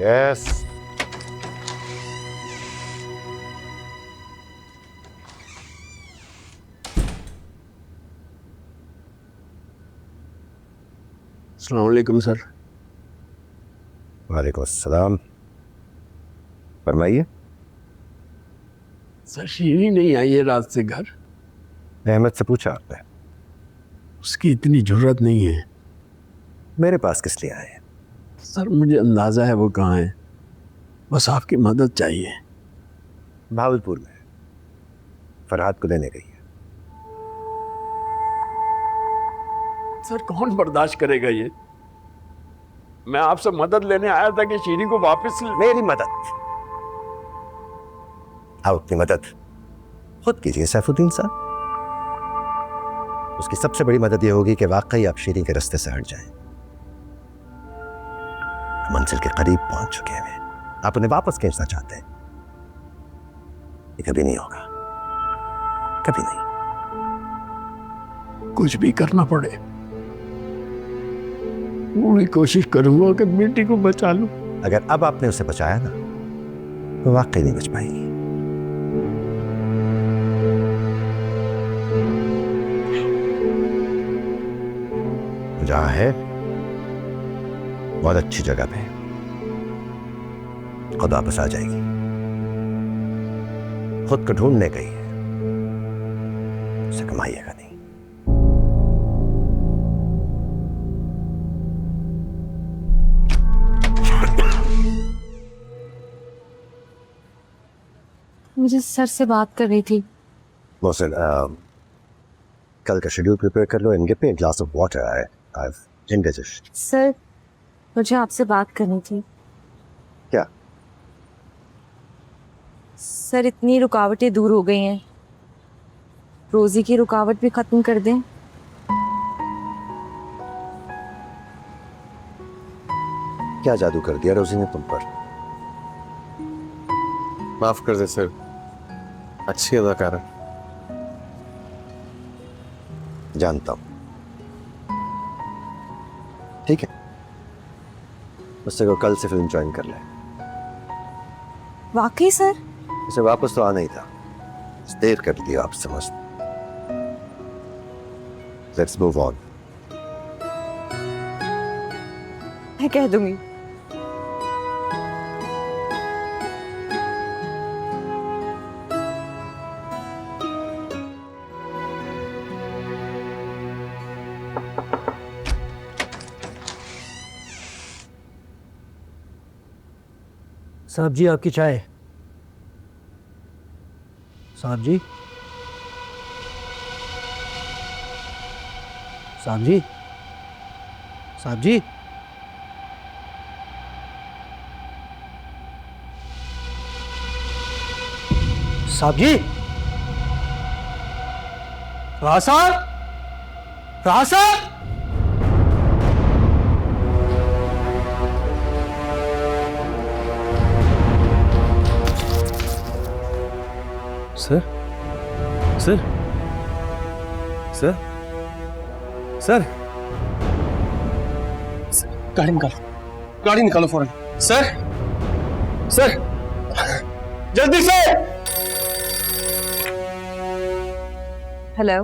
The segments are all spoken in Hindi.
यस। अस्सलाम वालेकुम सर। वालेकुम अस्सलाम। फरमाइए। सर शीरी नहीं आई है रात से घर। अहमद से पूछा आपने? उसकी इतनी जरूरत नहीं है। मेरे पास किस लिए आए हैं? सर मुझे अंदाजा है वो कहाँ है, बस आपकी मदद चाहिए। भावलपुर में फरहाद को लेने गई है। सर कौन बर्दाश्त करेगा ये? मैं आपसे मदद लेने आया था कि शीरी को वापस मेरी मदद? आप अपनी मदद खुद कीजिए सैफुद्दीन साहब। उसकी सबसे बड़ी मदद यह होगी कि वाकई आप शीरी के रास्ते से हट जाएं। मंजिल के करीब पहुंच चुके हैं। आप उन्हें वापस खींचना चाहते हैं, ये कभी नहीं होगा, कभी नहीं। कुछ भी करना पड़े पूरी कोशिश करूंगा कि बेटी को बचा लूं। अगर अब आपने उसे बचाया ना तो वाकई नहीं बच पाएगी। जहां है बहुत अच्छी जगह पे, खुद वापस आ जाएगी। खुद को ढूंढने गई है, उसे कमाइएगा नहीं। मुझे सर से बात कर रही थी। मोहसिन, कल का शेड्यूल प्रिपेयर कर लो and give me a glass of water. I have indigestion. Sir मुझे आपसे बात करनी थी। क्या? सर इतनी रुकावटें दूर हो गई हैं, रोजी की रुकावट भी खत्म कर दें। क्या जादू कर दिया रोजी ने तुम पर? माफ कर दे सर, अच्छी अदाकारा। जानता हूं। ठीक है, उससे को कल से फिल्म ज्वाइन कर ले। वाकई सर? उसे वापस तो आना ही था, देर कर दिया आप समझ। Let's move on. मैं कह दूंगी। साहब जी आपकी चाय। साहब जी, साहब जी, साहब जी, साहब जी, राज साहब, राज साहब। सर, सर, सर, सर, गाड़ी निकालो, गाड़ी निकालो फौरन। सर, सर, जल्दी से। हेलो,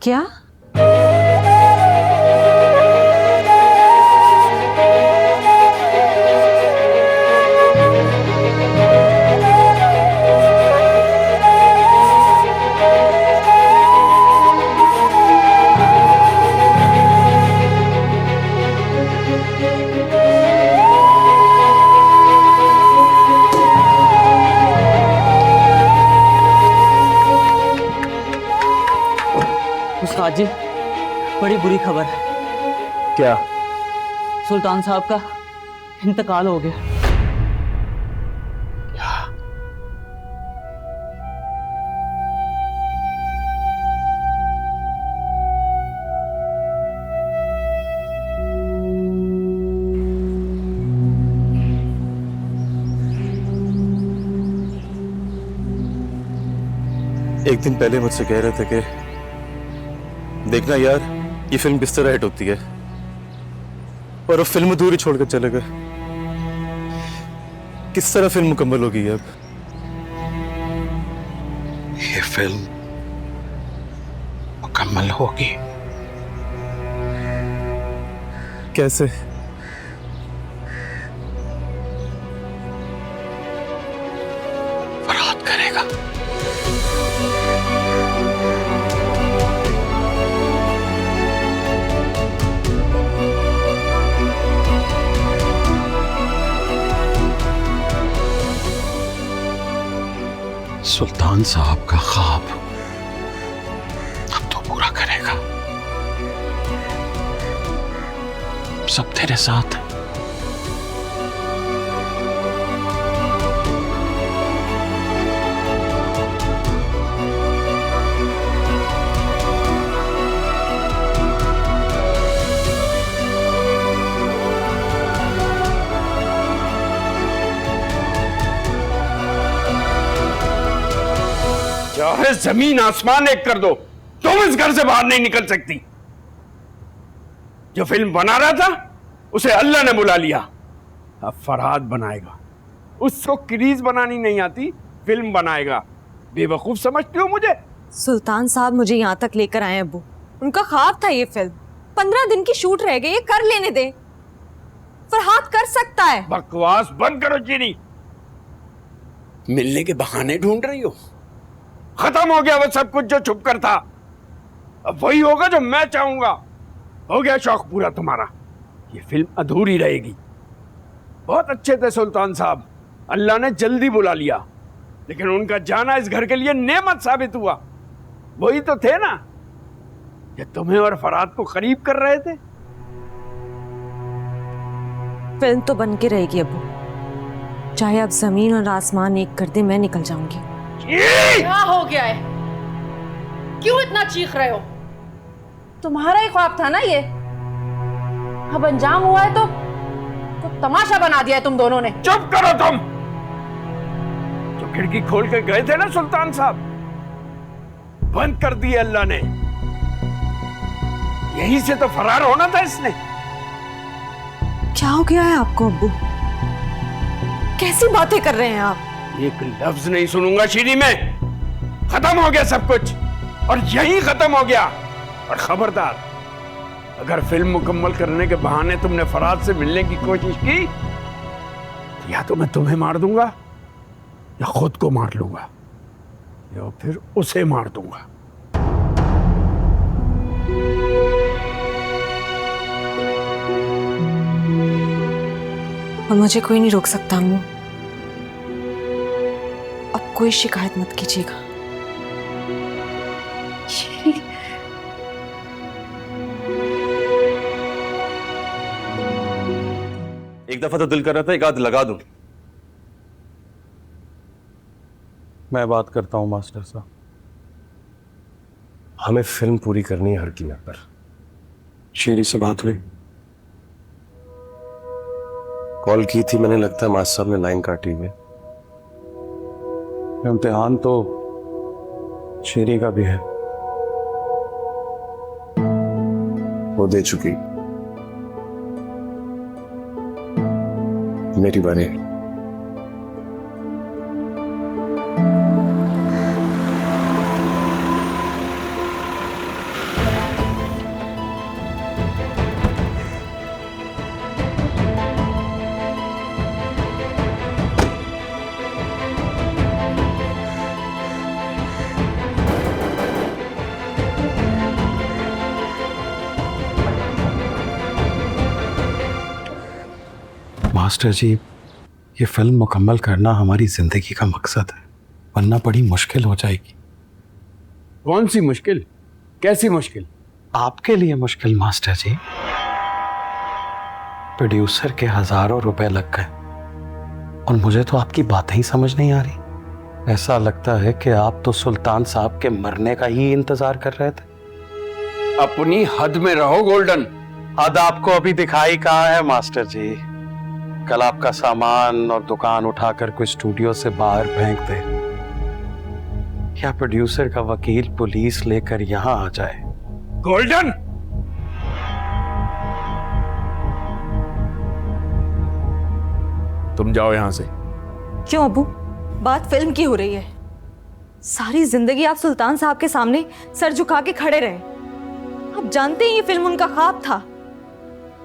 क्या? उस्ताद जी, बड़ी बुरी खबर है। क्या? सुल्तान साहब का इंतकाल हो गया। एक दिन पहले मुझसे कह रहे थे कि देखना यार, ये फिल्म किस तरह हिट होती है। और अब फिल्म दूरी छोड़कर चले गए, किस तरह फिल्म मुकम्मल होगी अब? ये फिल्म मुकम्मल होगी। कैसे? फरहाद करेगा। सुल्तान साहब का ख्वाब अब तो पूरा करेगा। सब तेरे साथ है। चाहे जमीन आसमान एक कर दो, तुम इस घर से बाहर नहीं निकल सकती। जो फिल्म बना रहा था उसे अल्लाह ने बुला लिया, अब फरहाद बनाएगा। उसको क्रीज बनानी नहीं आती, फिल्म बनाएगा। बेवकूफ समझती हो मुझे? सुल्तान साहब मुझे यहाँ तक लेकर आए अब्बू। उनका ख्वाब था ये फिल्म। 15 दिन की शूट रह गई है, कर लेने दे। फरहाद कर सकता है। बकवास बंद करो चीनी। मिलने के बहाने ढूंढ रही हो? खत्म हो गया वो सब कुछ जो छुप कर था। अब वही होगा जो मैं चाहूंगा। हो गया शौक पूरा तुम्हारा। ये फिल्म अधूरी रहेगी। बहुत अच्छे थे सुल्तान साहब, अल्लाह ने जल्दी बुला लिया, लेकिन उनका जाना इस घर के लिए नेमत साबित हुआ। वही तो थे ना ये तुम्हें और फरहाद को करीब कर रहे थे। फिल्म तो बन के रहेगी अब्बू, चाहे अब जमीन और आसमान एक कर दे, मैं निकल जाऊंगी। क्या हो गया है? क्यों इतना चीख रहे हो? तुम्हारा ही ख्वाब था ना ये, अब अंजाम हुआ है तो तमाशा बना दिया है तुम दोनों ने। चुप करो तुम। जो खिड़की खोल के गए थे ना सुल्तान साहब, बंद कर दिए अल्लाह ने। यहीं से तो फरार होना था इसने। क्या हो गया है आपको अब्बू? कैसी बातें कर रहे हैं आप? एक लफ्ज नहीं सुनूंगा शीरी में। खत्म हो गया सब कुछ, और यही खत्म हो गया। और खबरदार, अगर फिल्म मुकम्मल करने के बहाने तुमने फरहाद से मिलने की कोशिश की तो या तो मैं तुम्हें मार दूंगा या खुद को मार लूंगा या फिर उसे मार दूंगा। और मुझे कोई नहीं रोक सकता अम्मू। अब कोई शिकायत मत कीजिएगा। एक दफा तो दिल कर रहा था एक आध लगा दूं। मैं बात करता हूं मास्टर साहब। हमें फिल्म पूरी करनी है हर कीमत पर। शेरी से बात हुई? कॉल की थी मैंने, लगता है मास्टर साहब ने लाइन काटी हुई है। इम्तिहान तो शेरी का भी है। वो दे चुकी, मेरी बारी। मास्टर जी, ये फिल्म मुकम्मल करना हमारी जिंदगी का मकसद है, वरना बड़ी मुश्किल हो जाएगी। कौन सी मुश्किल? कैसी मुश्किल? आपके लिए मुश्किल मास्टर जी। प्रोड्यूसर के हजारों रुपए लग गए और मुझे तो आपकी बातें ही समझ नहीं आ रही। ऐसा लगता है कि आप तो सुल्तान साहब के मरने का ही इंतजार कर रहे थे। अपनी हद में रहो गोल्डन। हद आपको अभी दिखाई कहाँ है मास्टर जी? कल आपका सामान और दुकान उठाकर कोई स्टूडियो से बाहर फेंक दे, या प्रोड्यूसर का वकील पुलिस लेकर यहां आ जाए गोल्डन, तुम जाओ यहां से। क्यों अबू, बात फिल्म की हो रही है। सारी जिंदगी आप सुल्तान साहब के सामने सर झुका के खड़े रहे। आप जानते हैं ये फिल्म उनका ख्वाब था।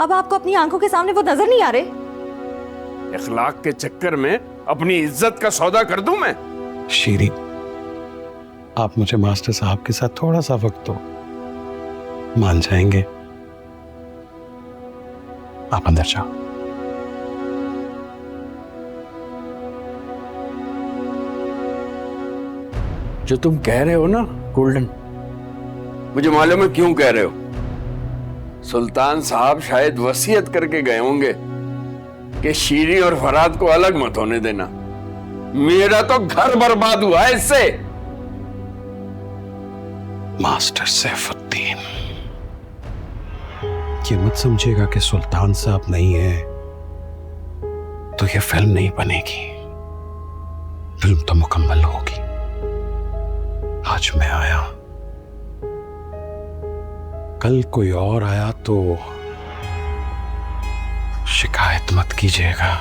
अब आपको अपनी आंखों के सामने वो नजर नहीं आ रहे? इखलाक के चक्कर में अपनी इज्जत का सौदा कर दूं मैं? शीरी, आप मुझे मास्टर साहब के साथ थोड़ा सा वक्त दो, मान जाएंगे। आप अंदर जाओ। जो तुम कह रहे हो ना गोल्डन, मुझे मालूम है क्यों कह रहे हो। सुल्तान साहब शायद वसीयत करके गए होंगे कि शीरी और फराद को अलग मत होने देना। मेरा तो घर बर्बाद हुआ है इससे। मास्टर सैफुद्दीन, ये मत समझिएगा कि सुल्तान साहब नहीं है तो ये फिल्म नहीं बनेगी। फिल्म तो मुकम्मल होगी। आज मैं आया, कल कोई और आया तो शिकायत मत कीजिएगा।